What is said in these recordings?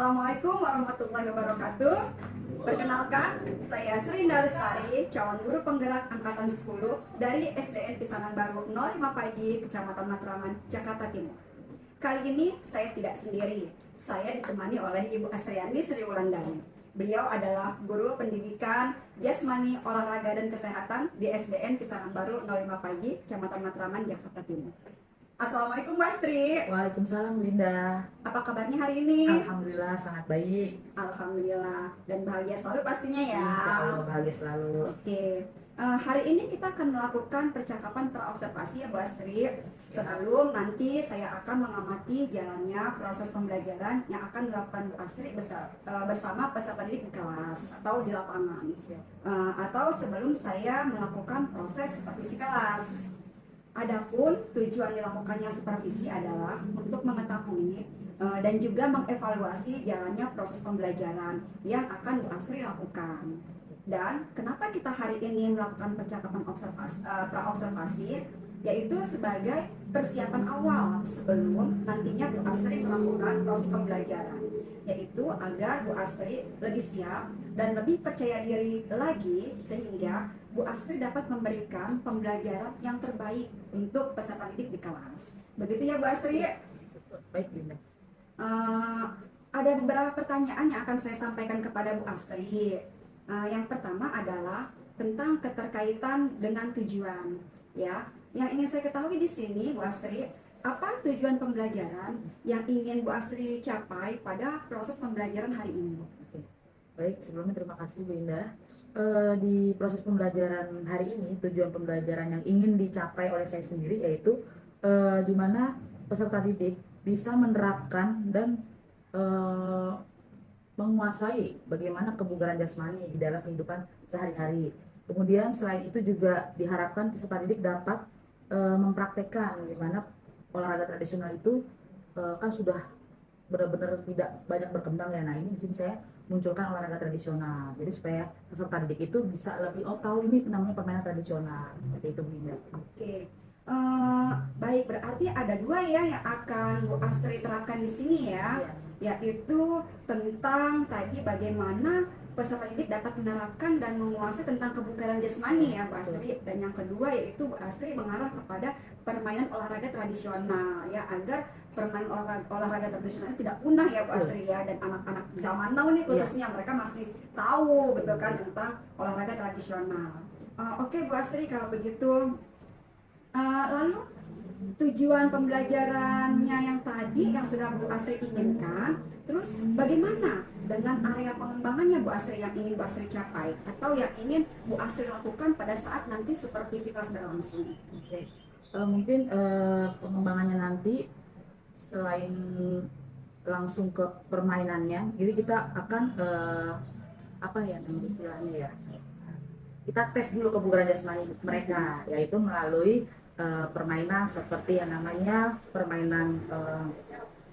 Assalamualaikum warahmatullahi wabarakatuh. Perkenalkan, saya Srinda Lestari, calon guru penggerak angkatan 10 dari SDN Pisanan Baru 05 Pagi, Kecamatan Matraman, Jakarta Timur. Kali ini saya tidak sendiri. Saya ditemani oleh Ibu Astriani Sri Wulandari. Beliau adalah guru pendidikan jasmani, olahraga dan kesehatan di SDN Pisanan Baru 05 Pagi, Kecamatan Matraman, Jakarta Timur. Assalamualaikum Mbak Astri. Waalaikumsalam Linda. Apa kabarnya hari ini? Alhamdulillah sangat baik. Alhamdulillah, dan bahagia selalu pastinya ya. Insya Allah bahagia selalu. Oke, hari ini kita akan melakukan percakapan praobservasi ya Bu Astri. Sebelum nanti saya akan mengamati jalannya proses pembelajaran yang akan dilakukan Bu Astri bersama peserta didik di kelas atau di lapangan. Atau sebelum saya melakukan proses supervisi kelas. Adapun tujuan dilakukannya supervisi adalah untuk mengetahui dan juga mengevaluasi jalannya proses pembelajaran yang akan Bu Astri lakukan. Dan kenapa kita hari ini melakukan percakapan praobservasi, yaitu sebagai persiapan awal sebelum nantinya Bu Astri melakukan proses pembelajaran, yaitu agar Bu Astri lebih siap dan lebih percaya diri lagi sehingga Bu Astri dapat memberikan pembelajaran yang terbaik untuk peserta didik di kelas. Begitu ya Bu Astri? Baik Linda. Ada beberapa pertanyaan yang akan saya sampaikan kepada Bu Astri. Yang pertama adalah tentang keterkaitan dengan tujuan. Ya, yang ingin saya ketahui di sini Bu Astri, apa tujuan pembelajaran yang ingin Bu Astri capai pada proses pembelajaran hari ini? Baik, sebelumnya terima kasih Bu Indah. Di proses pembelajaran hari ini, tujuan pembelajaran yang ingin dicapai oleh saya sendiri yaitu di mana peserta didik bisa menerapkan dan menguasai bagaimana kebugaran jasmani di dalam kehidupan sehari-hari. Kemudian selain itu juga diharapkan peserta didik dapat mempraktekkan bagaimana olahraga tradisional itu kan sudah benar-benar tidak banyak berkembang ya. Nah, ini di sini saya munculkan olahraga tradisional. Jadi supaya peserta didik itu bisa lebih tahu ini namanya permainan tradisional. Seperti itu Bu Indah. Oke. Baik, berarti ada dua ya yang akan Bu Astri terapkan di sini ya. Yaitu tentang tadi bagaimana peserta didik dapat menerapkan dan menguasai tentang kebugaran jasmani ya Bu Astri. Dan yang kedua yaitu Bu Astri mengarah kepada permainan olahraga tradisional ya, agar permainan olahraga tradisional tidak punah ya Bu Astri ya, dan anak-anak zaman now nih khususnya mereka masih tahu betul kan tentang olahraga tradisional. Oke Bu Astri, kalau begitu lalu tujuan pembelajarannya yang tadi yang sudah Bu Astri inginkan, terus bagaimana dengan area pengembangannya Bu Astri yang ingin Bu Astri capai atau yang ingin Bu Astri lakukan pada saat nanti supervisi kelas berlangsung? Oke. Mungkin pengembangannya nanti selain langsung ke permainannya, jadi kita akan apa ya namanya istilahnya ya, kita tes dulu kebugaran jasmani mereka, yaitu melalui permainan seperti yang namanya permainan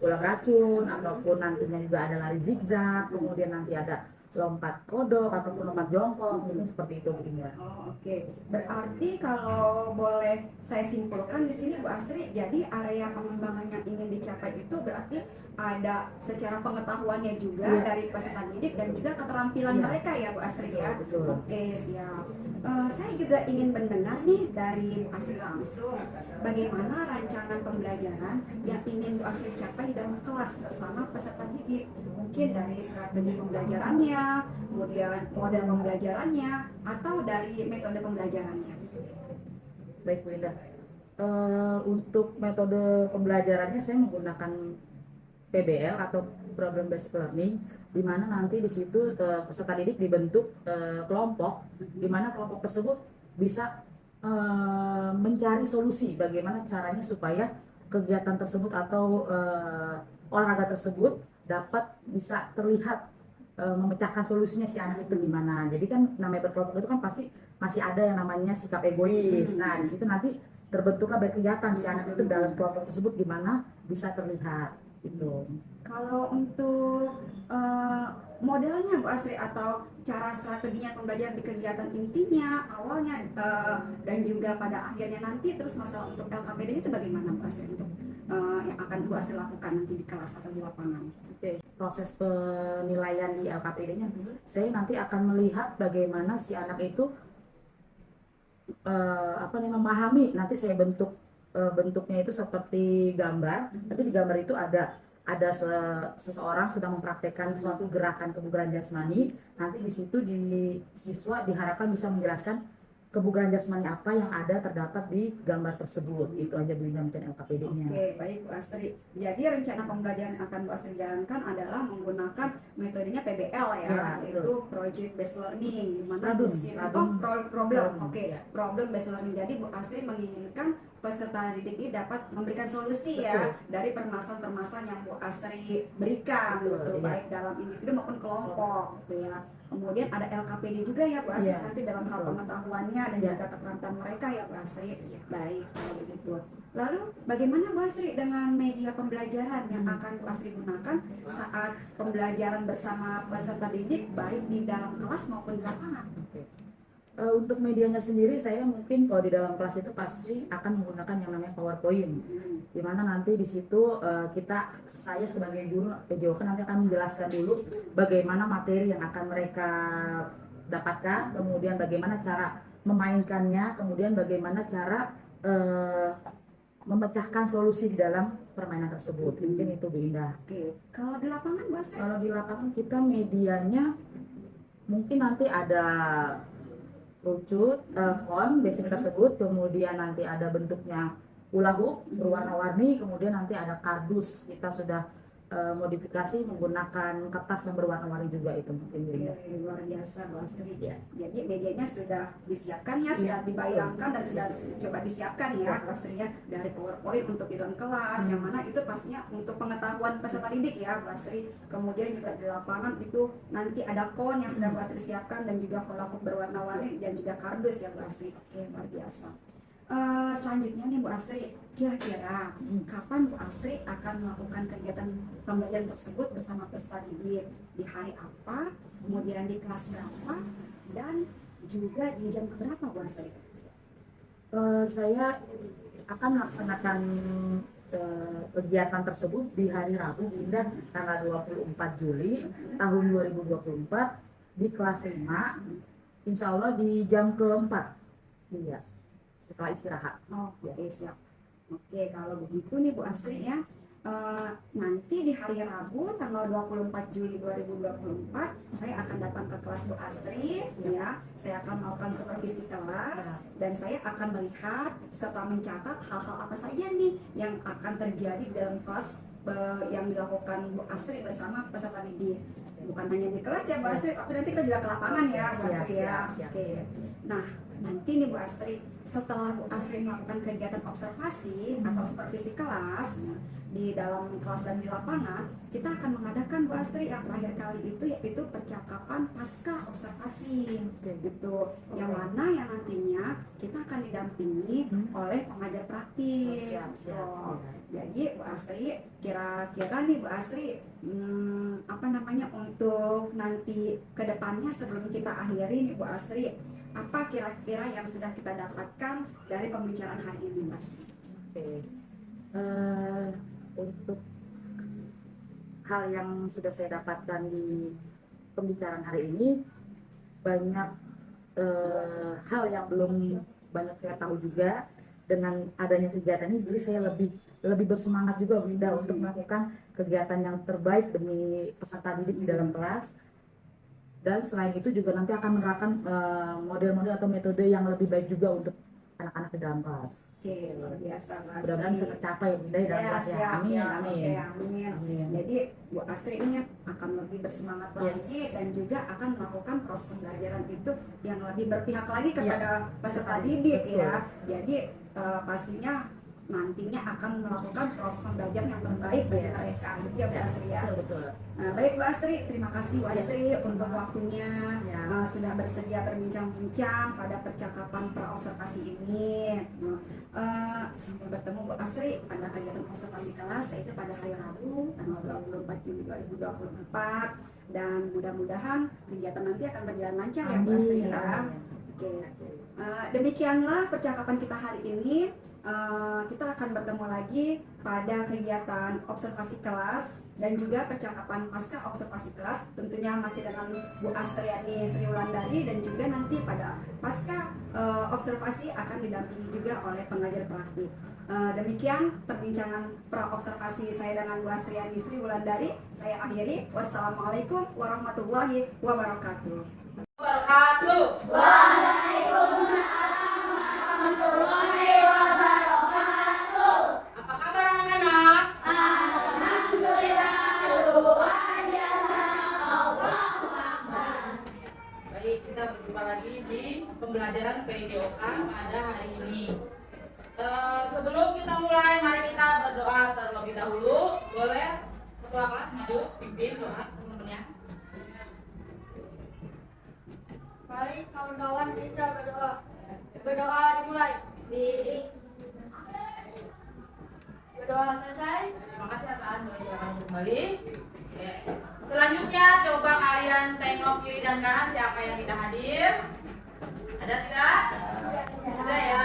ulang racun, ataupun nantinya juga ada lari zigzag, kemudian nanti ada lompat kodok ataupun lompat jongkok, mungkin seperti itu Bu Indah. Oke. Berarti kalau boleh saya simpulkan di sini Bu Astri, jadi area pengembangan yang ingin dicapai itu berarti ada secara pengetahuannya juga dari peserta didik dan juga keterampilan mereka ya Bu Astri ya. Betul. Oke, siap. Saya juga ingin mendengar nih dari Bu Astri langsung bagaimana rancangan pembelajaran yang ingin Bu Astri capai di dalam kelas bersama peserta didik. Mungkin dari strategi pembelajarannya, kemudian model pembelajarannya, atau dari metode pembelajarannya. Baik Bu Indah. Untuk metode pembelajarannya saya menggunakan PBL atau Problem Based Learning, di mana nanti di situ peserta didik dibentuk kelompok, di mana kelompok tersebut bisa mencari solusi bagaimana caranya supaya kegiatan tersebut atau olahraga tersebut dapat bisa terlihat memecahkan solusinya si anak itu gimana. Jadi kan namanya berkelompok itu kan pasti masih ada yang namanya sikap egois. Nah, di situ nanti terbentuklah kegiatan si anak itu dalam kelompok tersebut gimana bisa terlihat itu. Kalau untuk modelnya Bu Astri atau cara strateginya pembelajaran di kegiatan intinya, awalnya dan juga pada akhirnya nanti, terus masalah untuk LKPD itu bagaimana Bu Astri untuk yang akan Bu Astri lakukan nanti di kelas atau di lapangan? Oke. proses penilaian di LKPD-nya, saya nanti akan melihat bagaimana si anak itu memahami. Nanti saya bentuknya itu seperti gambar. Nanti di gambar itu ada seseorang sedang mempraktekkan suatu gerakan kebugaran jasmani. Nanti di situ siswa diharapkan bisa menjelaskan kebugaran jasmani apa yang terdapat di gambar tersebut. Itu aja Bu Indah mungkin LKPD-nya. Oke, baik Bu Astri. Jadi rencana pembelajaran yang akan Bu Astri jalankan adalah menggunakan metodenya PBL Ya, yaitu Project Based Learning, di mana problem. Oke, Ya. Problem Based Learning. Jadi Bu Astri menginginkan peserta didik ini dapat memberikan solusi ya dari permasalahan-permasalahan yang Bu Astri berikan, gitu, baik dalam individu maupun kelompok, gitu ya. Kemudian ada LKPD juga ya Bu Astri, nanti dalam hal pengetahuannya dan juga keterampilan mereka ya Bu Astri. Baik, kalau begitu. Lalu bagaimana Bu Astri dengan media pembelajaran yang akan Bu Astri gunakan saat pembelajaran bersama peserta didik, baik di dalam kelas maupun di lapangan? Untuk medianya sendiri, saya mungkin kalau di dalam kelas itu pasti akan menggunakan yang namanya PowerPoint, di mana nanti di situ saya sebagai guru PJOK nanti akan menjelaskan dulu bagaimana materi yang akan mereka dapatkan, kemudian bagaimana cara memainkannya, kemudian bagaimana cara memecahkan solusi di dalam permainan tersebut. Mungkin itu Bu Indah. Oke, kalau di lapangan Bu Astri? Kalau di lapangan kita medianya mungkin nanti ada lucut, kon basic tersebut, kemudian nanti ada bentuknya hula hoop berwarna-warni, kemudian nanti ada kardus. Kita sudah modifikasi menggunakan kertas yang berwarna-warni juga, itu mungkin. Luar biasa Bu Astri. Ya. Jadi medianya sudah disiapkan ya, sudah dibayangkan dan sudah coba disiapkan ya Bu Astri ya, dari PowerPoint untuk di dalam kelas, yang mana itu pastinya untuk pengetahuan peserta didik ya Bu Astri. Kemudian juga di lapangan itu nanti ada kon yang sudah Bu Astri siapkan, dan juga hula hoop berwarna-warni, dan juga kardus ya Bu Astri. Oke, luar biasa. Selanjutnya nih Bu Astri, kira-kira kapan Bu Astri akan melakukan kegiatan pembelajaran tersebut bersama peserta didik? Di hari apa, kemudian di kelas berapa, dan juga di jam berapa Bu Astri? Saya akan melaksanakan kegiatan tersebut di hari Rabu Indah, tanggal 24 Juli tahun 2024 di kelas 5, insya Allah di jam keempat. Iya, setelah istirahat. Oke, siap. Oke, kalau begitu nih Bu Astri ya, nanti di hari Rabu tanggal 24 Juli 2024 saya akan datang ke kelas Bu Astri ya. Saya akan melakukan supervisi kelas, dan saya akan melihat serta mencatat hal-hal apa saja nih yang akan terjadi di dalam kelas yang dilakukan Bu Astri bersama peserta didik. Bukan hanya di kelas ya Bu Astri, tapi nanti kita juga ke lapangan ya Bu Astri ya. Oke. Nah, nanti nih Bu Astri, setelah Bu Astri melakukan kegiatan observasi atau supervisi kelas di dalam kelas dan di lapangan, kita akan mengadakan Bu Astri yang terakhir kali itu, yaitu percakapan pasca observasi gitu, yang mana yang nantinya kita akan didampingi oleh pengajar praktis. Jadi Bu Astri, kira-kira nih Bu Astri, untuk nanti kedepannya sebelum kita akhiri nih Bu Astri, apa kira-kira yang sudah kita dapatkan dari pembicaraan hari ini Mbak Astri? Untuk hal yang sudah saya dapatkan di pembicaraan hari ini, banyak hal yang belum banyak saya tahu juga. Dengan adanya kegiatan ini, jadi saya lebih bersemangat juga Bu Indah untuk melakukan kegiatan yang terbaik demi peserta didik di dalam kelas. Dan selain itu juga nanti akan menerapkan model-model atau metode yang lebih baik juga untuk anak-anak di dalam kelas. Oke, luar biasa Mbak Astri. Mudah-mudahan bisa tercapai di dalam kelas ya. Amin. Jadi Bu Astri ini akan lebih bersemangat lagi, dan juga akan melakukan proses pembelajaran itu yang lebih berpihak lagi kepada peserta didik ya. Jadi pastinya nantinya akan melakukan proses pembelajaran yang terbaik bagi mereka, gitu ya Bu Astri ya. Baik Bu Astri, terima kasih Bu Astri untuk waktunya, sudah bersedia berbincang-bincang pada percakapan praobservasi ini. Sampai bertemu Bu Astri pada kegiatan observasi kelas, yaitu pada hari Rabu tanggal 24 Juli 2024, dan mudah-mudahan kegiatan nanti akan berjalan lancar ya Bu Astri ya. Oke. Demikianlah percakapan kita hari ini. Kita akan bertemu lagi pada kegiatan observasi kelas dan juga percakapan pasca observasi kelas tentunya masih dengan Bu Astriani Sri Wulandari, dan juga nanti pada pasca observasi akan didampingi juga oleh pengajar praktik. Demikian perbincangan pra-observasi saya dengan Bu Astriani Sri Wulandari. Saya akhiri. Wassalamualaikum warahmatullahi wabarakatuh. Apa kabar anak-anak? Baik, kita berjumpa lagi di pembelajaran PJOK pada hari ini. Sebelum kita mulai, mari kita berdoa terlebih dahulu. Boleh ketua kelas maju pimpin doa teman-temannya. Baik kawan-kawan, kita berdoa. Berdoa dimulai. Berdoa selesai. Terima kasih atas boleh silakan kembali. Ya. Selanjutnya coba kalian tengok kiri dan kanan siapa yang tidak hadir. Ada tidak? Tidak ya.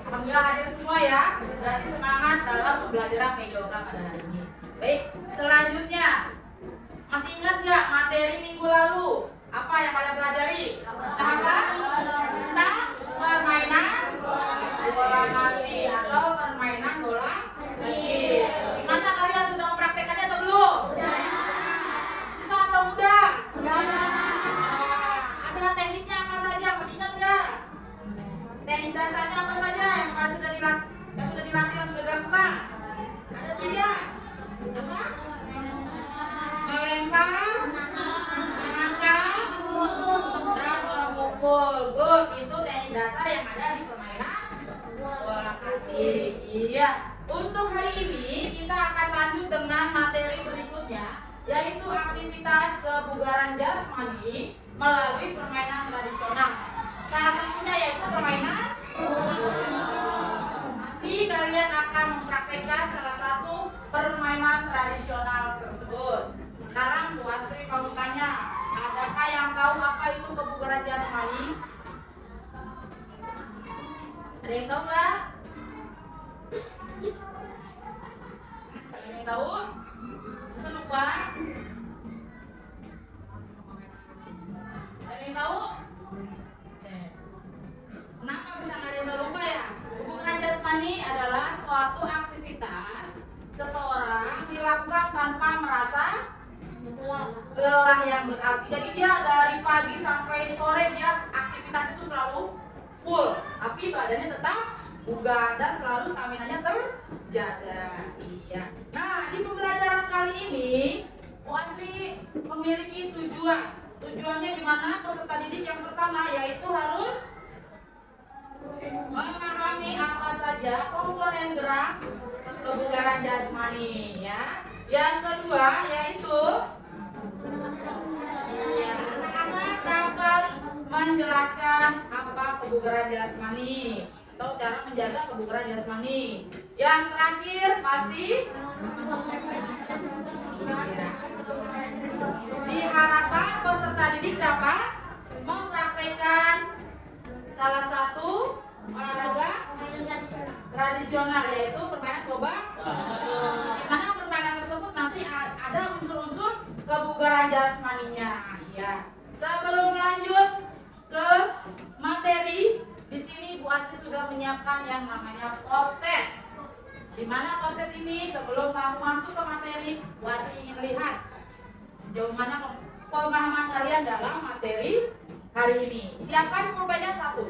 Alhamdulillah hadir semua ya. Berarti semangat dalam pembelajaran PJOK pada hari ini. Baik, selanjutnya masih ingat nggak materi minggu lalu? Apa yang kalian pelajari? Tentang permainan bola kaki atau permainan bola kaki. Gimana kalian sudah mempraktekannya atau belum? Susah atau mudah? Ada tekniknya apa saja? Masih ingat nggak? Teknik dasarnya apa saja yang kalian sudah dilatih, yang sudah dilakukan? Ada tidak? Apa? Melempar, mengangkat, dan memukul. Good, itu teknik dasar yang ada di permainan bola kaki. Iya. Untuk hari ini kita akan lanjut dengan materi berikutnya, yaitu aktivitas kebugaran jasmani melalui permainan tradisional. Salah satunya yaitu permainan. Nanti kalian akan mempraktekkan salah satu permainan tradisional tersebut. Sekarang Bu Astri mau tanya, adakah yang tahu apa itu kebugaran jasmani? Ada yang tahu nggak? Ada yang tahu? Bisa lupa? Ada yang tahu? Kenapa bisa nggak ada yang tahu lupa ya? Kebugaran jasmani adalah suatu aktivitas seseorang dilakukan tanpa merasa lelah yang berarti. Jadi dia dari pagi sampai sore dia aktivitas itu selalu full, tapi badannya tetap bugar dan selalu stamina-nya terjaga. Iya. Nah, di pembelajaran kali ini Bu Asri memiliki tujuan. Tujuannya di mana? Peserta didik yang pertama yaitu harus memahami apa saja komponen gerak kebugaran jasmani ya. Yang kedua yaitu anak-anak dapat menjelaskan apa kebugaran jasmani atau cara menjaga kebugaran jasmani. Yang terakhir pasti diharapkan peserta didik dapat mempraktekkan salah satu olahraga tradisional yaitu permainan gobak. Di mana permainan tersebut nanti ada unsur-unsur kebugaran jasmaninya. Ya. Sebelum lanjut ke materi, di sini Bu Asri sudah menyiapkan yang namanya post-test. Di mana post-test ini sebelum kamu masuk ke materi, Bu Asri ingin melihat sejauh mana pemahaman kalian dalam materi hari ini. Siapkan pulpennya satu.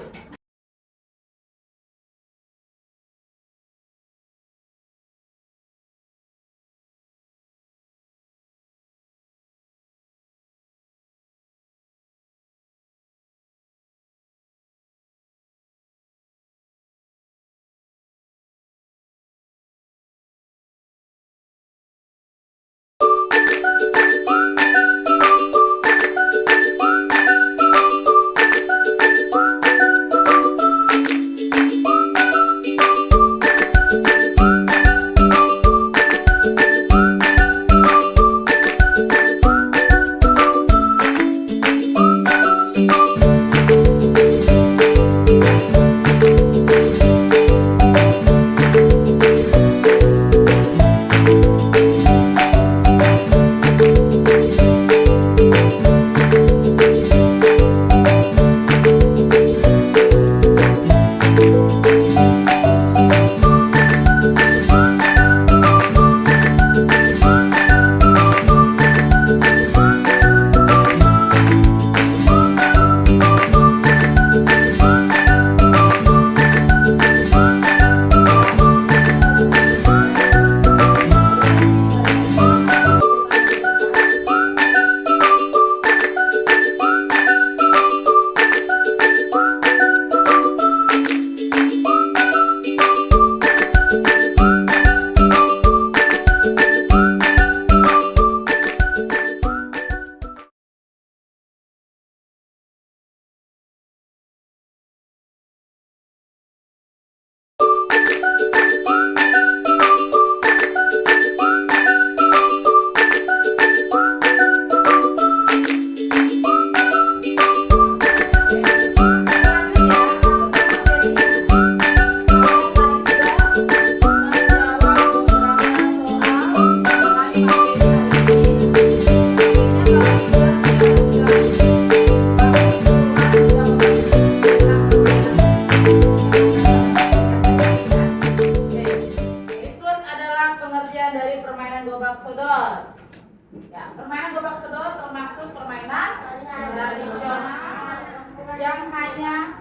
Sodor termasuk permainan tradisional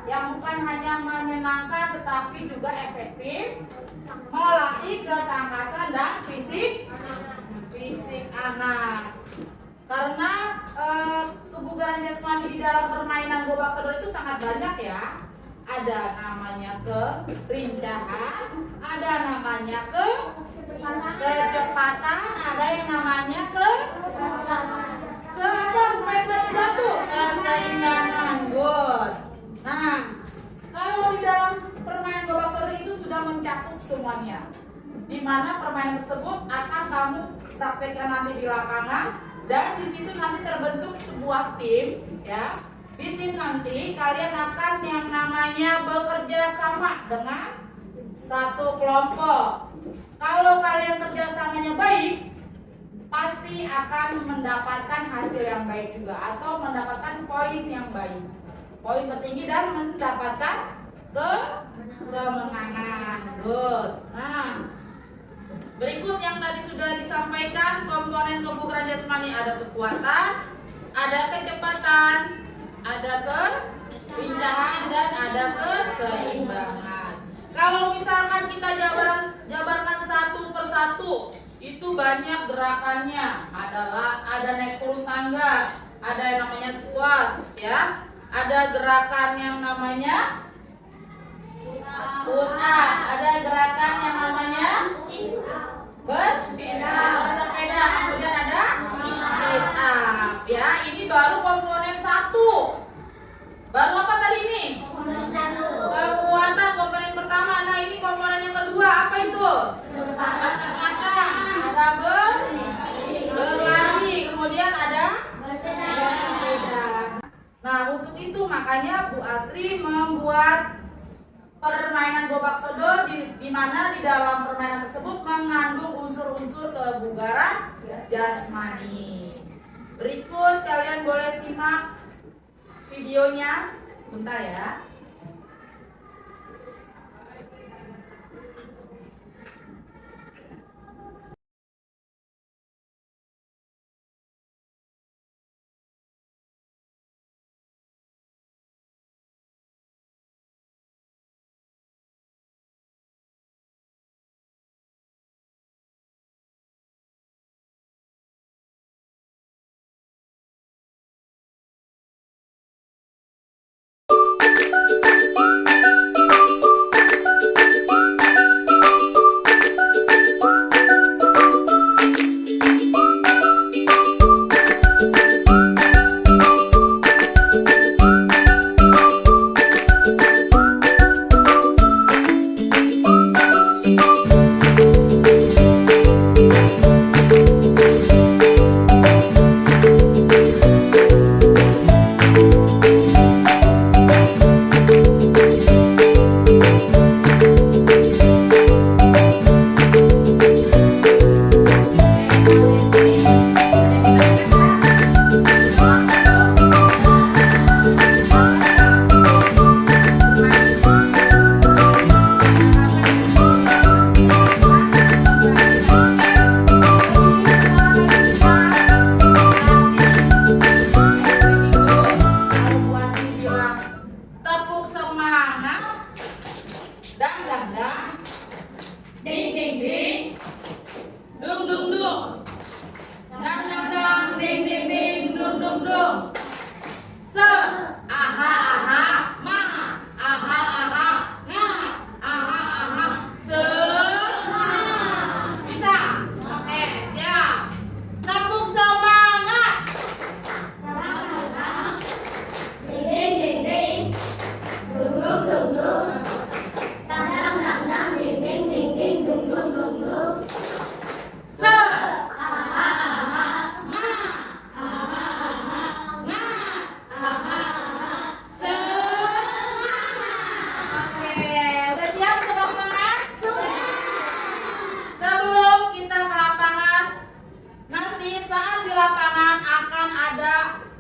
yang bukan hanya menyenangkan tetapi juga efektif melatih ketangkasan dan fisik anak. Karena kebugaran jasmani di dalam permainan gobak sodor itu sangat banyak ya. Ada namanya kelincahan, ada namanya kecepatan, ada yang namanya keseimbangan. Good. Nah, kalau di dalam permainan gobak sodor itu sudah mencakup semuanya, di mana permainan tersebut akan kamu praktekkan nanti di lapangan, dan di situ nanti terbentuk sebuah tim, ya. Di tim nanti kalian akan yang namanya bekerja sama dengan satu kelompok. Kalau kalian kerjasamanya baik, pasti akan mendapatkan hasil yang baik juga, atau mendapatkan poin yang baik, poin tertinggi, dan mendapatkan kemenangan. Good. Nah, berikut yang tadi sudah disampaikan, komponen kebugaran jasmani ada kekuatan, ada kecepatan, ada kelincahan, dan ada keseimbangan. Kalau misalkan kita jabarkan satu persatu, itu banyak gerakannya. Ada naik turun tangga, ada yang namanya squat, ya. Ada gerakan yang namanya push up, ada gerakan yang namanya bersepeda, kemudian ada sit up, ya. Ini baru komponen satu. Baru apa tadi ini? Kekuatan, komponen pertama. Nah, ini komponen yang kedua, apa itu? Kecepatan. Ada berlari, kemudian ada bersepeda. Nah, untuk itu makanya Bu Astri membuat permainan gobak sodor di mana di dalam permainan tersebut mengandung unsur-unsur kebugaran jasmani. Berikut kalian boleh simak videonya, bentar ya.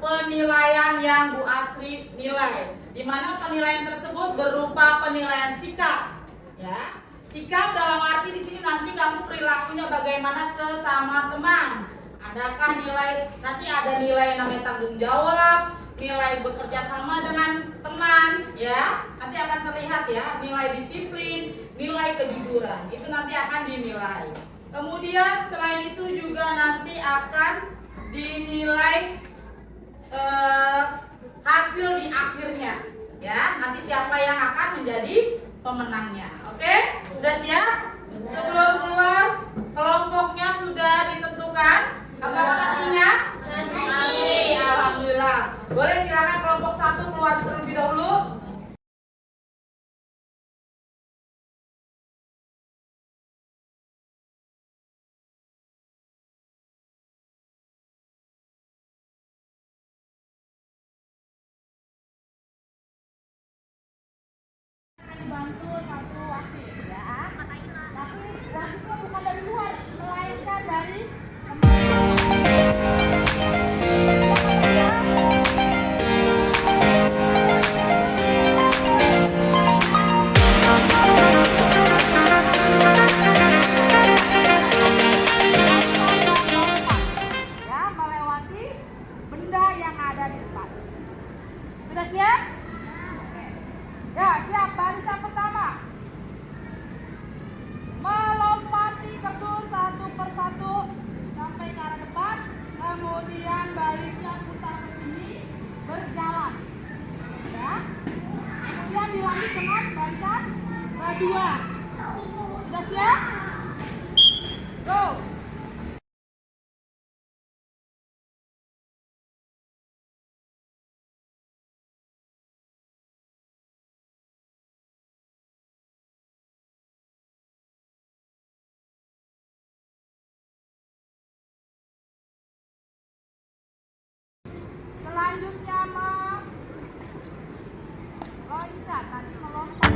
penilaian yang Bu Astri nilai, di mana penilaian tersebut berupa penilaian sikap, ya. Sikap dalam arti di sini nanti kamu perilakunya bagaimana sesama teman, Adakah nilai, nanti ada nilai namanya tanggung jawab, nilai bekerja sama dengan teman, ya. Nanti akan terlihat ya, nilai disiplin, nilai kejujuran. Itu nanti akan dinilai. Kemudian selain itu juga nanti akan dinilai hasil di akhirnya, ya. Nanti siapa yang akan menjadi pemenangnya. Oke? Sudah siap? Sebelum keluar, kelompoknya sudah ditentukan. Apakah pastinya? Masih. Alhamdulillah. Boleh silakan kelompok 1 keluar terlebih dahulu. Dibantu satu wasit, ya. Tapi wasitnya bukan dari luar, melainkan dari ya, melewati benda yang ada di depan. Sudah siap? Ya, siap. Barisan pertama. Melompati kerdus satu persatu sampai ke arah depan, kemudian baliknya putar ke sini, berjalan. Ya. Kemudian dilanjut dengan barisan kedua. Sudah siap? Go. Selanjutnya meloncat, nanti melompat.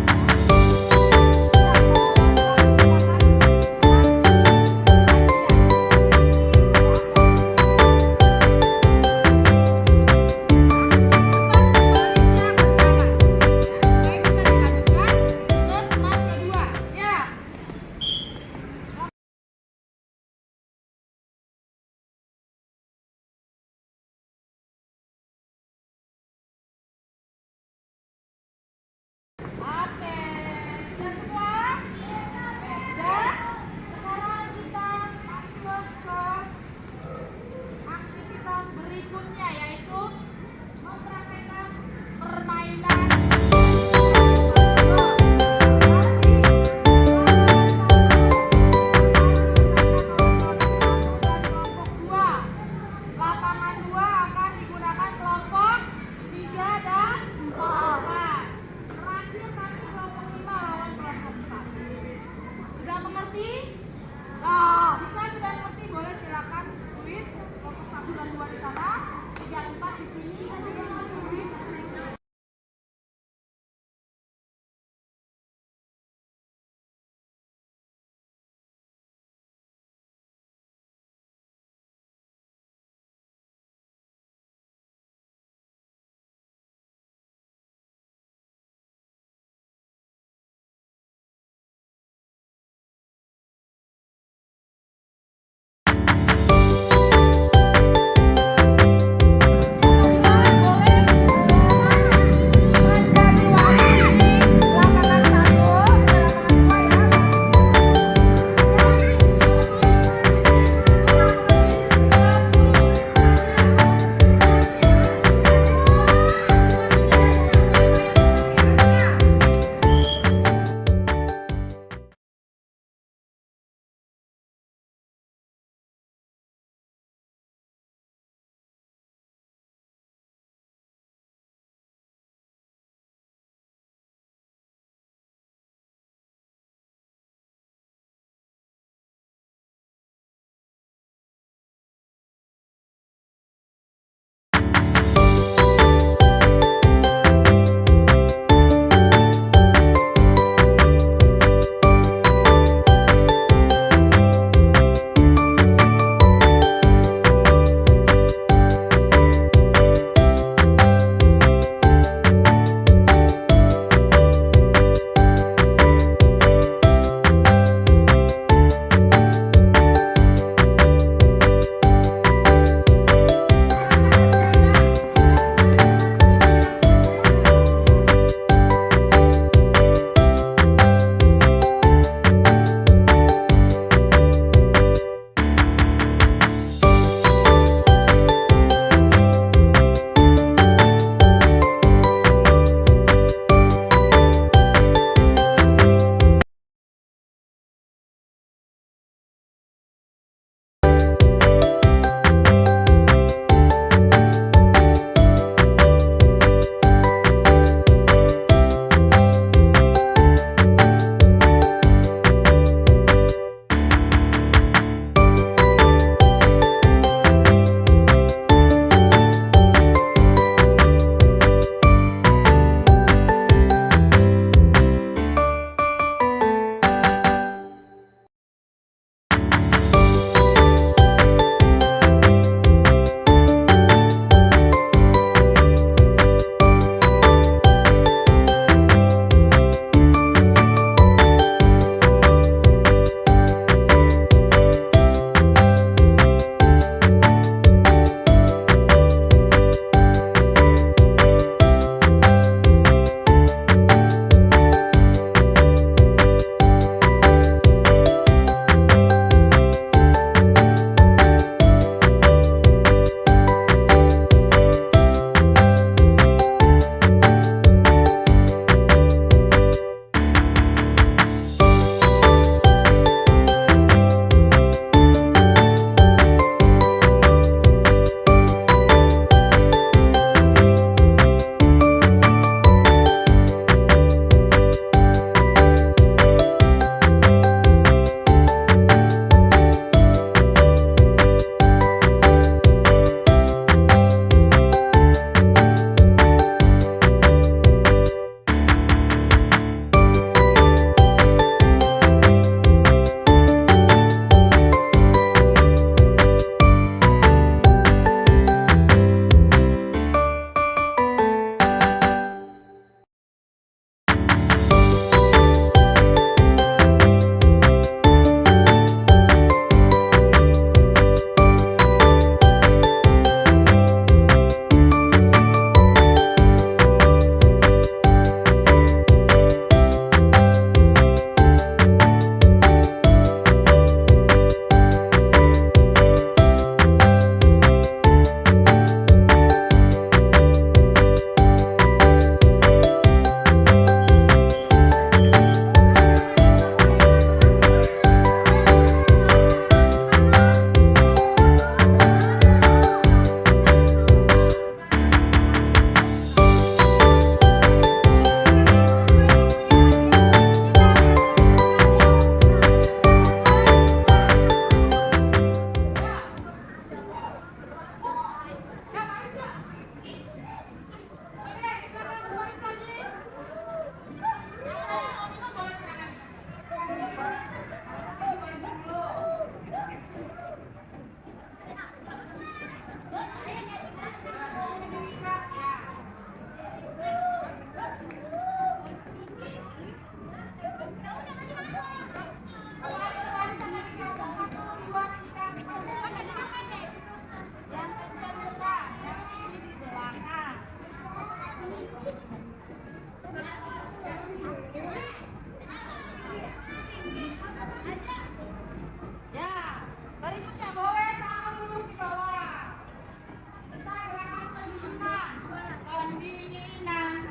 pendinginan.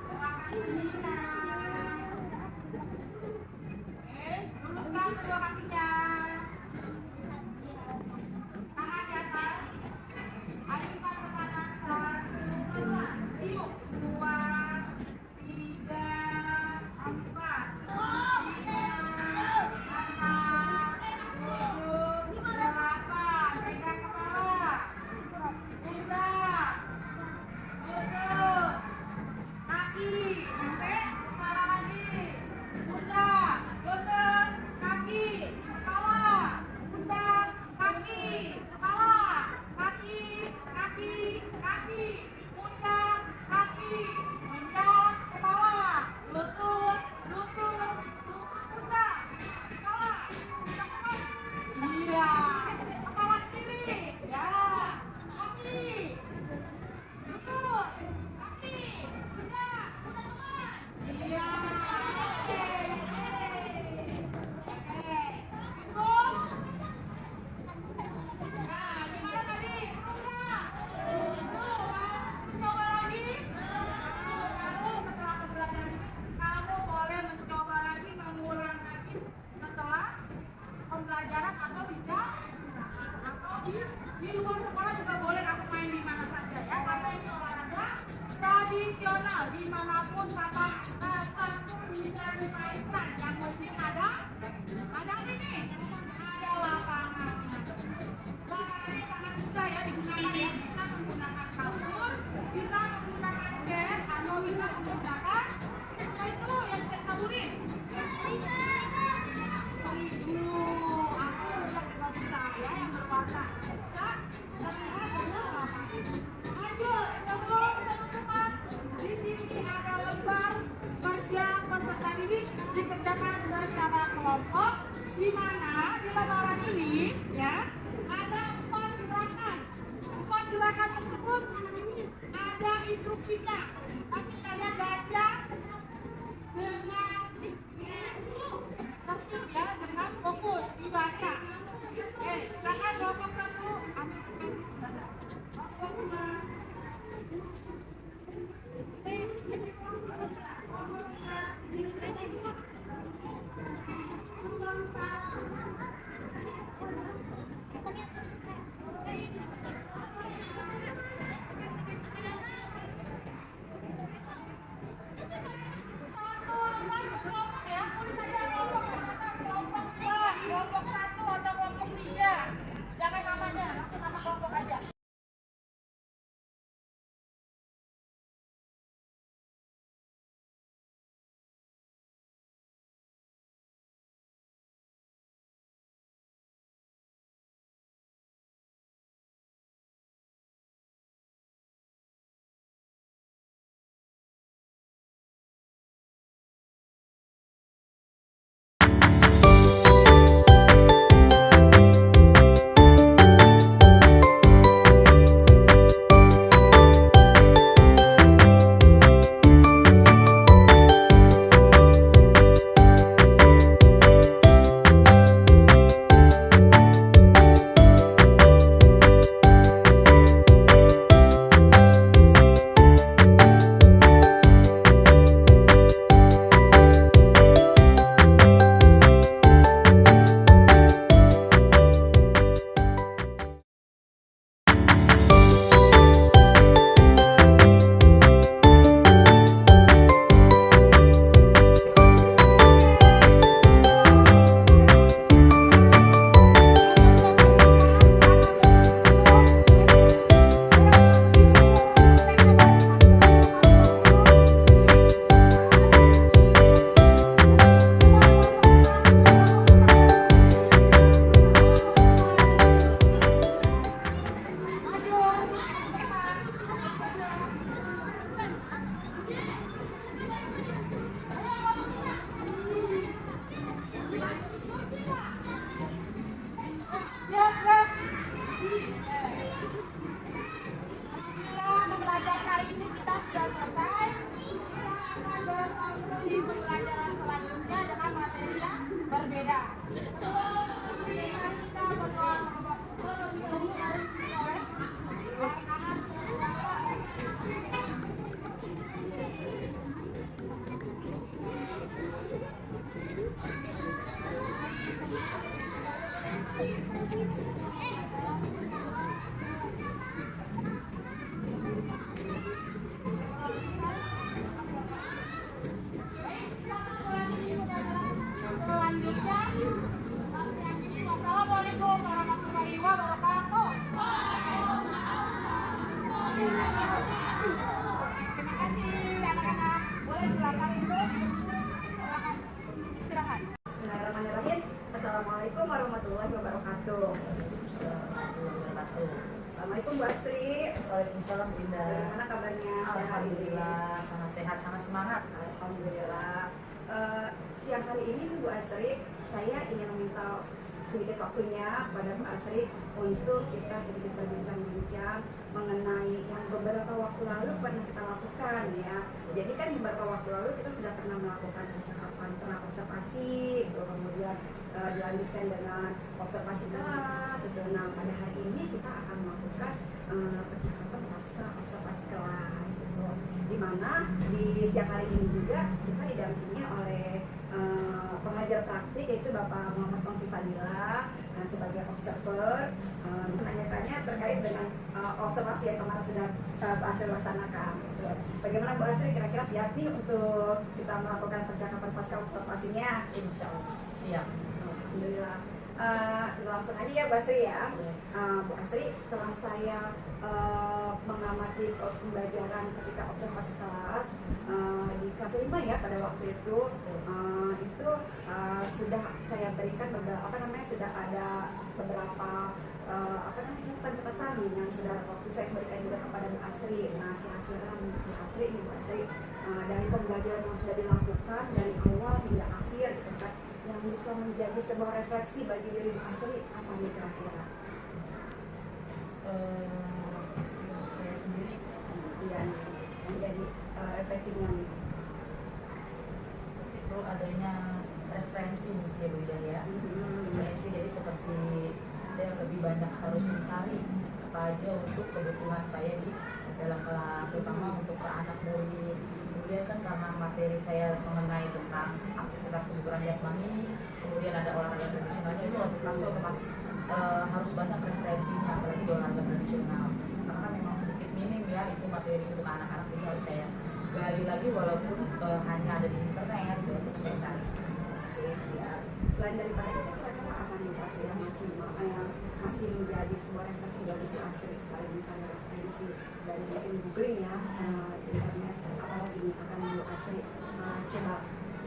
Gerakan pendinginan. Oke, luruskan kedua kakinya. Tangan di atas. Ayunkan ke kanan. 1, 2, 3, 4. 5, 6, 7, 8. Pegang kepala. Pundak. Lutut. Kaki. Sampai kepala lagi. Pundak. Lutut. Kaki. Kepala. Pundak. Kaki. Kepala. Kaki. Kaki. Kaki. Pundak. Kaki. Pundak. Kepala. Lutut. Lutut. Pundak. Kepala. Pundak kepala. Iya. Kepala sendiri. Ya. Kaki. Lutut. Kaki. Pundak. Pundak kepala. Iya. Oke. Oke. Itu. Nah, gimana tadi? Serunya? Coba lagi. Kamu setelah pembelajaran ini, kamu boleh mencoba lagi mengulang lagi setelah pembelajaran atau tidak atau di luar sekolah juga boleh kamu main di mana saja ya, karena ini olahraga tradisional dimanapun kapanpun bisa dimainkan. Yang penting ada ini, ada lapangannya. Lapangannya sangat mudah ya digunakan ya, bisa menggunakan kasur, bisa menggunakan cat atau bisa menggunakan apa itu yang bisa ditaburin. Aku juga bisa ya yang berwarna. Bisa terlihat ada lapangan. Lanjut, sebelum penutupan, di sini ada lembar kerja peserta didik dikerjakan secara kelompok, di mana di lembaran ini ya ada 4 gerakan. 4 gerakan tersebut ada instruksinya. Nanti kalian baca dengan tertib ya, dengan fokus dibaca. Oke, silakan kelompok 1 ambil kelompok 2. Satu lembar kelompok ya, tulis saja kelompok kata kelompok 2, kelompok 1 atau kelompok 3. Jangan namanya, langsung nama Terima kasih anak-anak. Boleh silakan itu. Silakan istirahat. Bismillahirrahmanirrahim. Assalamualaikum warahmatullahi wabarakatuh. Assalamualaikum Bu Astri. Waalaikumsalam Dinda. Bagaimana kabarnya? Siang hari ini? Alhamdulillah sangat sehat, sangat semangat. Alhamdulillah. Siang hari ini Bu Astri, saya ingin meminta sedikit waktunya pada Bu Astri untuk kita sedikit berbincang-bincang mengenai yang beberapa waktu lalu pernah kita lakukan ya. Jadi kan beberapa waktu lalu kita sudah pernah melakukan percakapan pra observasi, kemudian dilanjutkan dengan observasi kelas. Nah, pada hari ini kita akan melakukan percakapan pasca observasi kelas. Gitu. Di mana di siang hari ini juga kita didampingi oleh pengajar praktik yaitu Bapak Muhammad Pongki Fadila sebagai observer, menanyakannya terkait dengan observasi yang kemarin sudah Bu Astri laksanakan. Gitu. Bagaimana Bu Astri, kira-kira siap nih untuk kita melakukan percakapan pasca observasinya? Insya Allah siap. Alhamdulillah. Langsung aja ya Bu Astri ya. Bu Astri, setelah saya mengamati proses pembelajaran ketika observasi kelas di kelas 5 ya pada waktu itu, sudah saya berikan beberapa sudah ada beberapa catatan-catatan yang sudah waktu saya berikan juga kepada Bu Astri. Nah, kira-kira menurut Bu Astri dari pembelajaran yang sudah dilakukan dari awal hingga akhir gitu kan, yang bisa menjadi sebuah refleksi bagi diri Bu Astri apa nih kira-kira? Saya sendiri Iya, menjadi refleksinya nih. perlu adanya referensi mungkin ya Bu Ida ya. Referensi, jadi seperti saya lebih banyak harus mencari apa aja untuk kebutuhan saya di dalam kelas, terutama untuk ke anak murid. Kemudian kan karena materi saya mengenai tentang aktivitas kebugaran jasmani, kemudian ada olahraga tradisionalnya, itu pasti otomatis harus banyak referensinya, apalagi di olahraga tradisional. Karena kan memang sedikit minim ya itu materi untuk anak-anak, jadi harus saya gali lagi walaupun hanya ada di internet gitu untuk saya cari. Oke, siap. Selain daripada itu kira-kira apa nih Bu Astri yang masih menjadi sebuah refleksi bagi Bu Astri selain misalnya referensi dari mungkin googling ya di internet, apalagi ini akan Bu Astri coba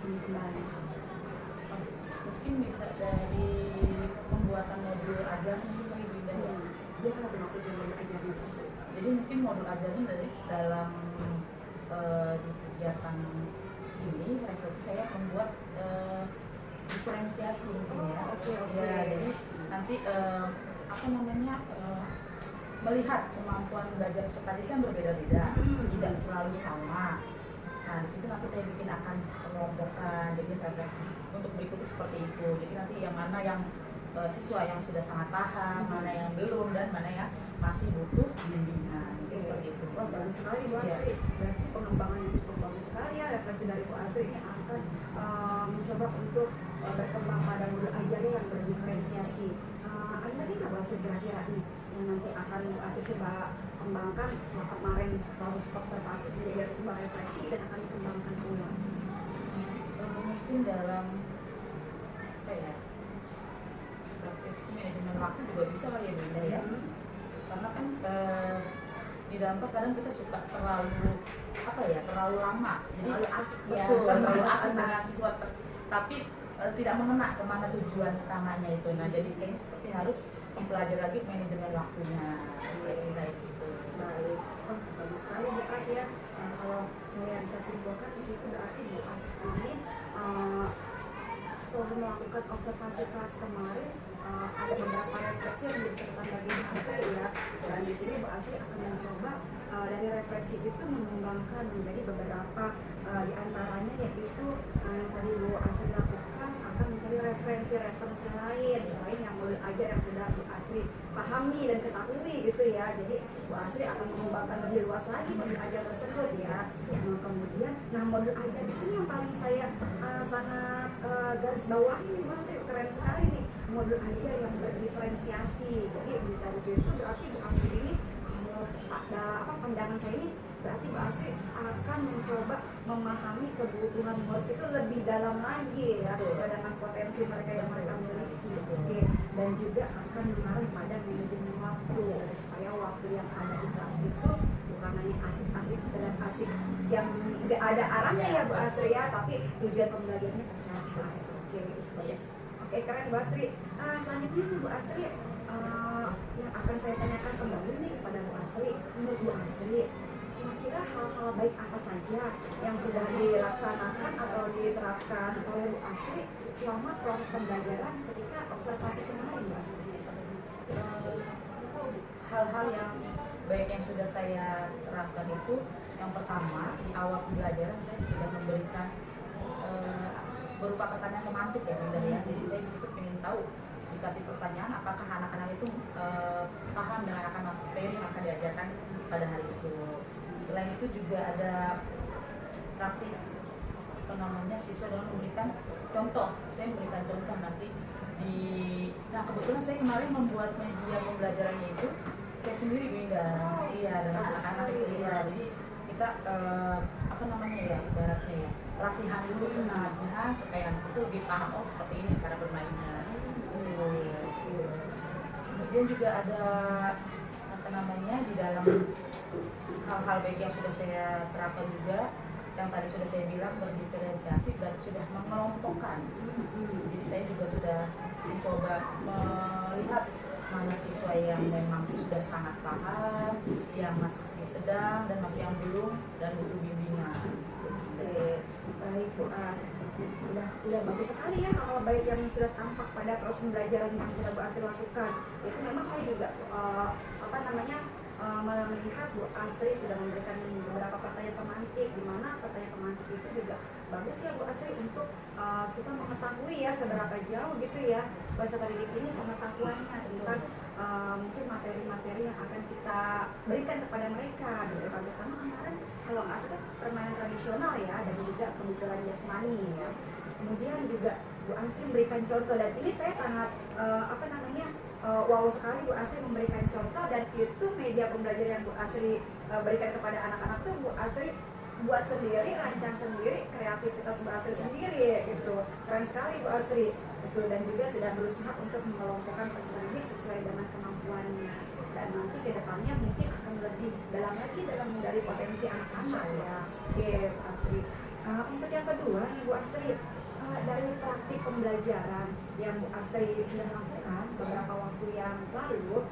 kembali? Mungkin bisa dari pembuatan modul ajaran sih Bu Ida ya. Gimana tuh maksudnya modul ajarnya Bu Astri? Jadi mungkin modul ajaran dari dalam di kegiatan ini refleksi saya membuat diferensiasi mungkin ya. Oke. Ya, jadi nanti melihat kemampuan belajar peserta didik kan berbeda-beda, tidak selalu sama. Nah, di situ nanti saya bikin akan mengelompokkan, jadi refleksi untuk berikutnya seperti itu. Jadi nanti yang mana yang siswa yang sudah sangat paham, mana yang belum, dan mana yang masih butuh bimbingan. Seperti itu. Wah, bagus sekali Bu Astri. Berarti pengembangan yang cukup bagus sekali ya. Refleksi dari Bu Astri ini akan mencoba untuk berkembang pada modul ajaran yang berdiferensiasi. Ada lagi nggak Bu Astri kira-kira nih yang nanti akan Bu Astri coba kembangkan setelah kemarin proses observasi menjadi sebuah refleksi dan akan dikembangkan ulang? Mungkin dalam refleksi manajemen waktu juga bisa kali ya Bu Indah ya. Karena kan di dalam kelas kadang kita suka terlalu lama, jadi Terlalu asik ya. betul, terlalu asik dengan siswa tapi tidak mengena kemana tujuan utamanya itu. Nah, jadi kayaknya seperti harus mempelajari lagi manajemen waktunya. Refleksi saya di situ. Baik, bagus sekali Bu As ya. Kalau saya bisa simpulkan di situ berarti Bu As ini setelah melakukan observasi kelas kemarin ada beberapa refleksi yang menjadi catatan bagi Bu Astri ya. Dan di sini Bu Astri akan mencoba dari refleksi itu mengembangkan menjadi beberapa di antaranya yaitu yang tadi Bu Astri lakukan akan mencari referensi lain selain yang modul ajar yang sudah Bu Astri pahami dan ketahui gitu ya. Jadi Bu Astri akan mengembangkan lebih luas lagi modul ajar tersebut ya. Kemudian, modul ajar itu yang paling saya sangat garis bawahi nih Bu Astri, keren sekali nih modul ajar yang berdiferensiasi. Jadi dari situ berarti Bu Astri ini ada pandangan saya ini berarti Bu Astri akan mencoba memahami kebutuhan murid itu lebih dalam lagi ya, sesuai dengan potensi mereka yang mereka miliki. Oke. Dan juga akan mengarah pada manajemen waktu supaya waktu yang ada di kelas itu asik-asik sekedar asik yang nggak ada arahnya ya Bu Astri ya, tapi tujuan pembelajarannya tercapai. Oke, bagus. Oke, keren Bu Astri. Selanjutnya nih, Bu Astri, yang akan saya tanyakan kembali nih kepada Bu Astri, menurut Bu Astri kira-kira hal-hal baik apa saja yang sudah dilaksanakan atau diterapkan oleh Bu Astri selama proses pembelajaran ketika observasi kemarin Bu Astri? Hal-hal yang baik yang sudah saya terapkan itu, yang pertama di awal pembelajaran saya sudah memberikan berupa pertanyaan pemantik ya Bunda ya. Jadi saya disitu ingin tahu, dikasih pertanyaan apakah anak-anak itu paham dengan akan materi yang akan diajarkan pada hari itu. Selain itu juga ada praktik siswa dalam memberikan contoh. Saya memberikan contoh nanti di, nah kebetulan saya kemarin membuat media pembelajarannya itu saya sendiri Bunda. Iya, dengan anak-anak itu ya. Jadi kita ibaratnya ya latihan dulu, latihan supaya anak itu lebih paham, oh seperti ini cara bermainnya. Kemudian juga ada di dalam hal-hal baik yang sudah saya terapkan juga, yang tadi sudah saya bilang berdiferensiasi berarti sudah mengelompokkan. Jadi saya juga sudah mencoba melihat mana siswa yang memang sudah sangat paham, yang masih sedang dan masih yang belum dan butuh bimbingan. Baik Bu Astri, udah bagus sekali ya hal baik yang sudah tampak pada proses pembelajaran yang sudah Bu Astri lakukan. Itu memang saya juga melihat Bu Astri sudah memberikan beberapa pertanyaan pemantik, di mana pertanyaan pemantik itu juga bagus ya Bu Astri untuk kita mengetahui ya seberapa jauh gitu ya peserta didik ini pengetahuannya tentang mungkin materi-materi yang akan kita berikan kepada mereka. Terutama kemarin kalau nggak salah permainan tradisional ya, dan juga kebugaran jasmani ya. Kemudian juga Bu Astri memberikan contoh, dan ini saya sangat wow sekali Bu Astri memberikan contoh, dan itu media pembelajaran yang Bu Astri berikan kepada anak-anak tuh Bu Astri buat sendiri, rancang sendiri, kreativitas Bu Astri sendiri gitu. Keren sekali Bu Astri itu, dan juga sudah berusaha untuk mengelompokkan peserta didik sesuai dengan kemampuannya, dan nanti kedepannya mungkin akan lebih dalam lagi dalam dari potensi anak-anak ya. Oke Bu Astri. Untuk yang kedua nih Bu Astri, dari praktik pembelajaran yang Bu Astri sudah lakukan beberapa waktu yang lalu,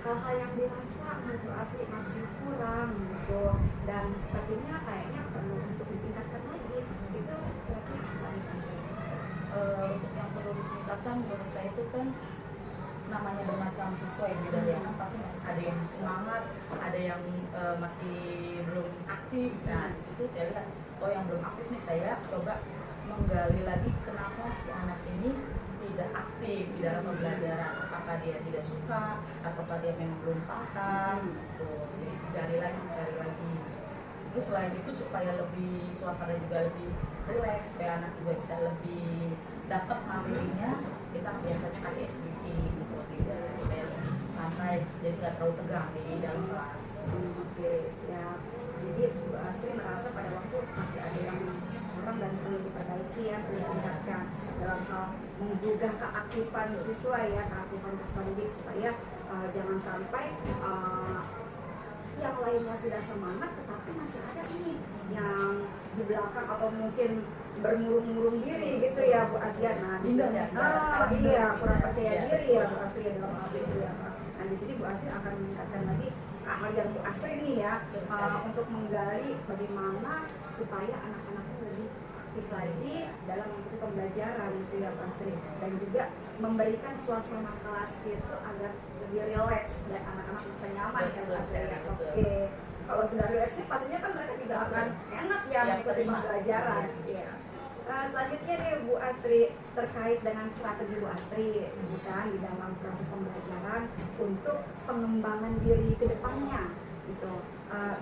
hal-hal yang dirasa menurut Bu Astri masih kurang gitu, dan sepertinya kayaknya perlu untuk ditingkatkan lagi, itu kira-kira apa nih Bu Astri? Untuk yang perlu ditingkatkan menurut saya itu kan namanya bermacam siswa ya Bunda ya, kan pasti masih ada yang semangat, ada yang masih belum aktif. Nah di situ saya lihat, oh yang belum aktif nih saya coba menggali lagi kenapa si anak ini tidak aktif di dalam pembelajaran, apakah dia tidak suka ataukah dia memang belum paham gitu. Jadi gali lagi, cari lagi. Terus selain itu supaya lebih suasana juga lebih rileks, supaya anak juga bisa lebih dapat materinya, kita biasanya kasih SBK gitu, supaya lebih santai, jadi nggak terlalu tegang di dalam kelas. Oke, siap. Jadi Bu Astri merasa pada waktu masih ada yang kurang dan perlu diperbaiki ya, perlu ditingkatkan dalam hal menggugah keaktifan siswa ya, keaktifan peserta didik, supaya jangan sampai yang lainnya sudah semangat tetapi masih ada ini yang di belakang atau mungkin bermurung-murung diri gitu ya Bu Astri. Nah, di sini kurang percaya diri ya Bu Astri dalam hal itu ya. Nah, di sini Bu Astri akan meningkatkan lagi hal yang Bu Astri ini ya, untuk menggali bagaimana supaya anak-anak lebih aktif lagi dalam mengikuti pembelajaran gitu ya Bu Astri, dan juga memberikan suasana kelas itu agar lebih rileks dan anak-anak bisa nyaman ya Bu Astri ya. Oke, kalau sudah rileks nih pastinya kan mereka juga akan enak ya mengikuti pembelajaran ya. Selanjutnya nih Bu Astri, terkait dengan strategi Bu Astri kan di dalam proses pembelajaran untuk pengembangan diri ke depannya gitu.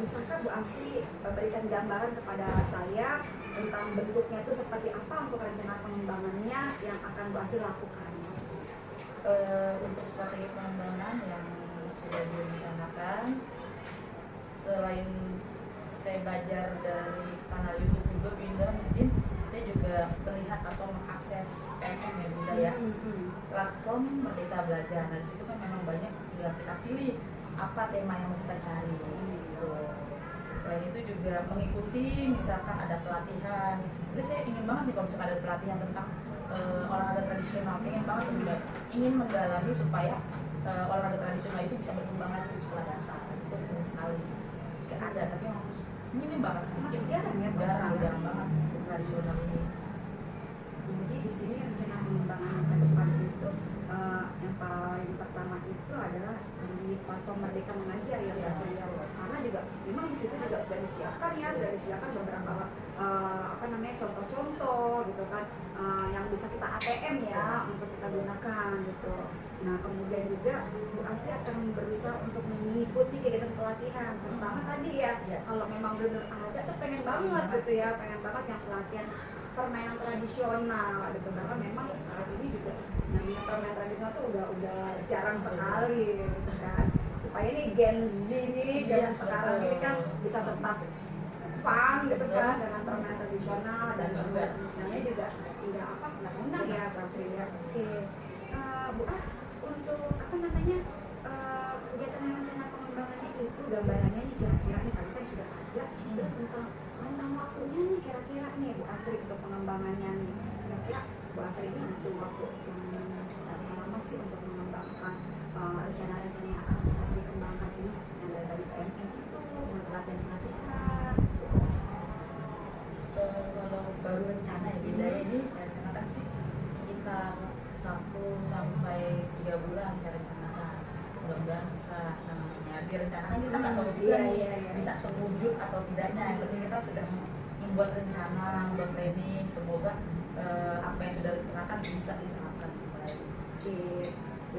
Bisakah Bu Astri berikan gambaran kepada saya tentang bentuknya itu seperti apa untuk rencana pengembangannya yang akan Bu Astri lakukan? Untuk strategi pengembangan yang sudah direncanakan, selain saya belajar dari kanal YouTube juga Bunda, mungkin saya juga melihat atau mengakses PMM ya Bunda ya, platform Merdeka Belajar. Nah disitu kan memang banyak, tinggal kita pilih apa tema yang mau kita cari gitu. juga mengikuti misalkan ada pelatihan. Jadi saya ingin banget nih kalau misalkan ada pelatihan tentang olahraga tradisional, pengen banget ingin mendalami supaya olahraga tradisional itu bisa berkembang lagi di sekolah dasar. Itu penting sekali. Jika ada, tapi memang minim banget sih. Masih jarang ya, Jarang banget untuk tradisional ini. Jadi di sini rencana pengembangan ke depan itu yang paling pertama itu adalah di platform Merdeka Mengajar ya, Iya. Mas Ria. Karena juga memang di situ juga sudah disiapkan beberapa contoh-contoh gitu kan, yang bisa kita ATM ya untuk kita gunakan gitu. Nah kemudian juga Bu Astri akan berusaha untuk mengikuti kegiatan pelatihan, terutama tadi ya, Iya. kalau memang benar ada tuh pengen banget gitu ya, pengen banget yang pelatihan permainan tradisional gitu, karena memang saat ini juga namanya permainan tradisional tuh udah jarang sekali gitu kan, supaya nih Gen Z nih zaman sekarang ini kan bisa tetap fun gitu kan dengan permainan tradisional, dan permainan tradisionalnya juga nggak undang ya Pak Sri ya. Oke. Bu As, untuk kegiatan yang rencana pengembangannya itu gambarannya nih kira-kira nih tadi kan sudah ada, terus tentang rentang waktunya nih kira-kira nih Bu Astri untuk pengembangannya nih, kira-kira Bu Astri ini butuh waktu yang berapa lama sih untuk mengembangkan rencana-rencana yang akan Bu Astri kembangkan ini, yang dari tadi PMM itu pelatihan Kalau baru rencana ya bidanya ini saya rencanakan sih sekitar 1 sampai 3 bulan saya rencanakan. Mudah-mudahan bisa namanya direncanakan, kita nggak tahu juga nih bisa terwujud atau tidaknya. Yang penting kita sudah membuat rencana, membuat planning. Semoga apa yang sudah direncanakan bisa diterapkan dengan baik. Oke,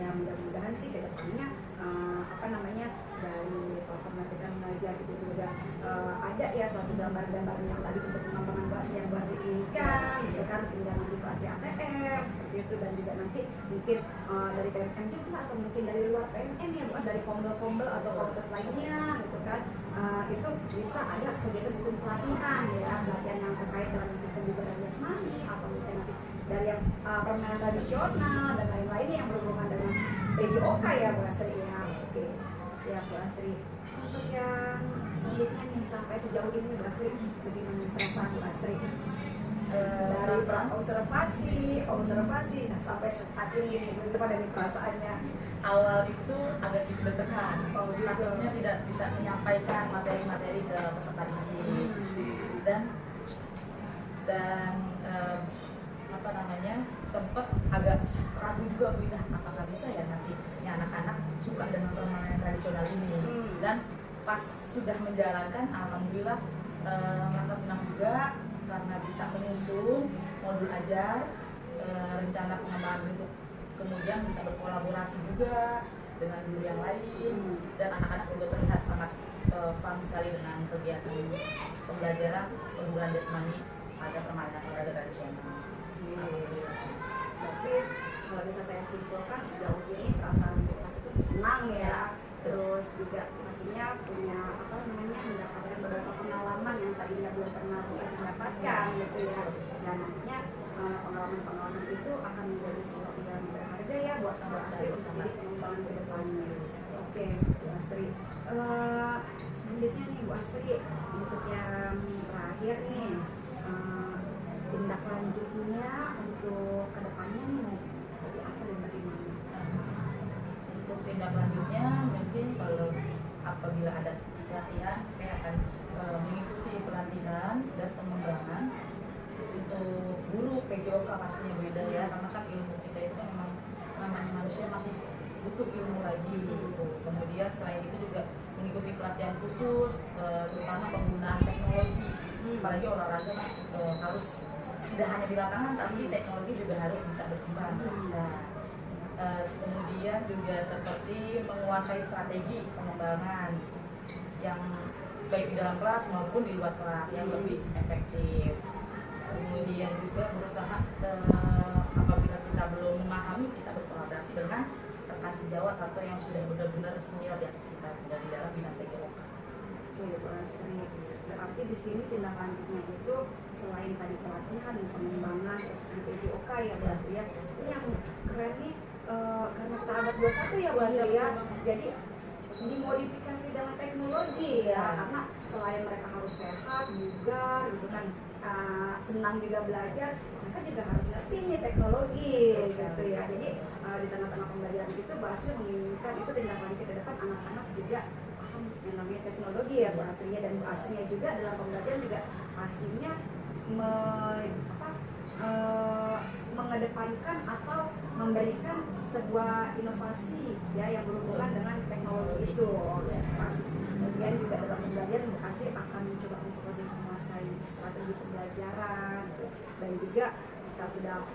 ya mudah-mudahan sih ke depannya dari platform Merdeka Mengajar itu juga ada ya suatu gambar-gambar yang tadi untuk pengembangan bahasa yang bahasa inginkan gitu kan, tinggal nanti bahasa ATM seperti itu, dan juga nanti mungkin dari PMM juga atau mungkin dari luar PMM ya Mas, dari pombel-pombel atau komunitas lainnya gitu kan, itu bisa ada kegiatan pelatihan ya, pelatihan yang terkait dengan pembubaran jasmani atau mungkin nanti dari yang permainan tradisional dan lain-lainnya yang berhubungan dengan PJOK ya Bu Astri ya. Oke, siap Bu Astri. Untuk yang selanjutnya nih, sampai sejauh ini Bu Astri, bagaimana perasaan Bu Astri? Dari observasi nah, sampai saat ini nih, bagaimana nih perasaannya? Awal itu agak sedikit deg-degan, gitu. takutnya tidak bisa menyampaikan materi-materi ke peserta didik, dan sempat agak ragu juga Bu Indah, apakah bisa ya nanti anak-anak suka dengan permainan tradisional ini. Dan pas sudah menjalankan, alhamdulillah merasa senang juga karena bisa menyusun modul ajar, rencana pengembangan bentuk, kemudian bisa berkolaborasi juga dengan guru yang lain, dan anak-anak juga terlihat sangat fun sekali dengan kegiatan pembelajaran pembubaran jasmani pada permainan olahraga tradisional. Jadi kalau bisa saya simpulkan, sejauh ini perasaan Bu Astri itu senang ya, terus juga pastinya punya mendapatkan beberapa pengalaman yang tadinya belum pernah Bu Astri dapatkan gitu ya, dan nantinya pengalaman-pengalaman itu akan menjadi sesuatu yang berharga ya buat Bu Astri untuk jadi pengembangan ke depannya. Oke Bu Astri, selanjutnya nih Bu Astri, untuk yang terakhir nih, tindak lanjutnya untuk kedepannya nih mau seperti apa dan bagaimana? Untuk tindak lanjutnya mungkin kalau apabila ada pelatihan, saya akan mengikuti pelatihan dan pengembangan untuk guru PJOK pastinya Bu Ida ya, karena kan ilmu kita itu kan memang namanya manusia masih butuh ilmu lagi gitu. Kemudian selain itu juga mengikuti pelatihan khusus, terutama penggunaan teknologi, apalagi olahraga harus tidak hanya di lapangan tapi teknologi juga harus bisa berkembang. Kemudian juga seperti menguasai strategi pengembangan yang baik di dalam kelas maupun di luar kelas yang lebih efektif. Kemudian juga berusaha apabila kita belum memahami, kita berkolaborasi dengan rekan sejawat atau yang sudah benar-benar senior di atas kita dari dalam bidang PJOK. Oke Bu Astri, berarti di sini tindak lanjutnya itu selain tadi pelatihan, pengembangan khusus di PJOK ya Bu Astri ya. Ini yang keren nih, karena kita abad 21 ya Bu Astri ya. Jadi dimodifikasi dengan teknologi ya, karena selain mereka harus sehat, bugar gitu kan, senang juga belajar, mereka juga harus ngerti nih teknologi gitu ya. Jadi di tengah-tengah pembelajaran itu Bu Asri menginginkan itu tindak lanjut ke depan, anak-anak juga paham yang namanya teknologi ya Bu Asrinya, dan Bu Asrinya juga dalam pembelajaran juga pastinya mengedepankan atau memberikan sebuah inovasi ya yang berhubungan dengan teknologi itu. Kemudian juga dalam pembelajaran Bu Asri akan mencoba untuk lebih menguasai strategi pembelajaran dan juga jika sudah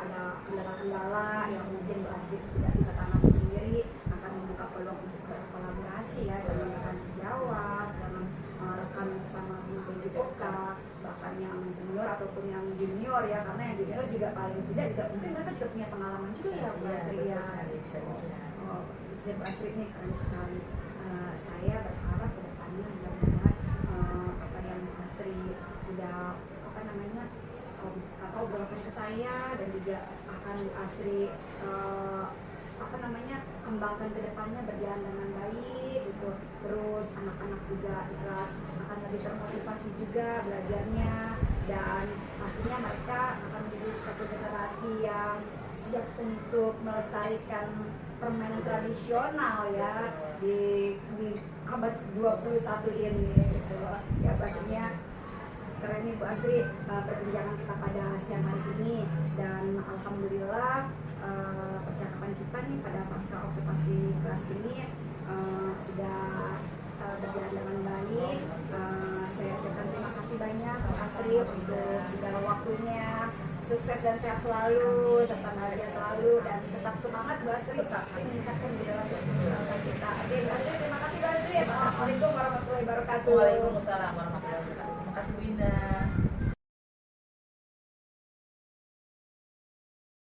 ada kendala-kendala yang mungkin Bu Asri tidak bisa tangani sendiri, akan membuka peluang untuk berkolaborasi ya dengan rekan sejawat, dengan rekan sesama guru PJOK, bahkan yang senior ataupun yang junior ya, karena yang junior juga paling tidak juga mungkin mereka juga punya pengalaman juga ya Bu Asri ya. Istri Bu Asri ini keren sekali. Saya berharap ke depannya mudah-mudahan apa yang Bu Asri sudah obrolkan ke saya dan juga akan Bu Asri kembangkan ke depannya berjalan dengan baik gitu. Terus anak-anak juga di kelas akan lebih termotivasi juga belajarnya, dan pastinya mereka akan menjadi satu generasi yang siap untuk melestarikan permainan tradisional ya di abad 21 ini gitu. Ya pastinya keren nih Bu Asri perbincangan kita pada siang hari ini, dan alhamdulillah percakapan kita nih pada pasca observasi kelas ini sudah berjalan dengan baik. Saya ucapkan terima kasih banyak Bu Asri untuk segala waktunya. Sukses dan sehat selalu serta bahagia selalu, dan tetap semangat Bu Asri tetap meningkatkan generasi penerus kita. Oke Bu Asri, terima kasih Bu Asri. Assalamualaikum warahmatullahi wabarakatuh. Waalaikumsalam warahmatullahi wabarakatuh. Terima kasih Bu Indah.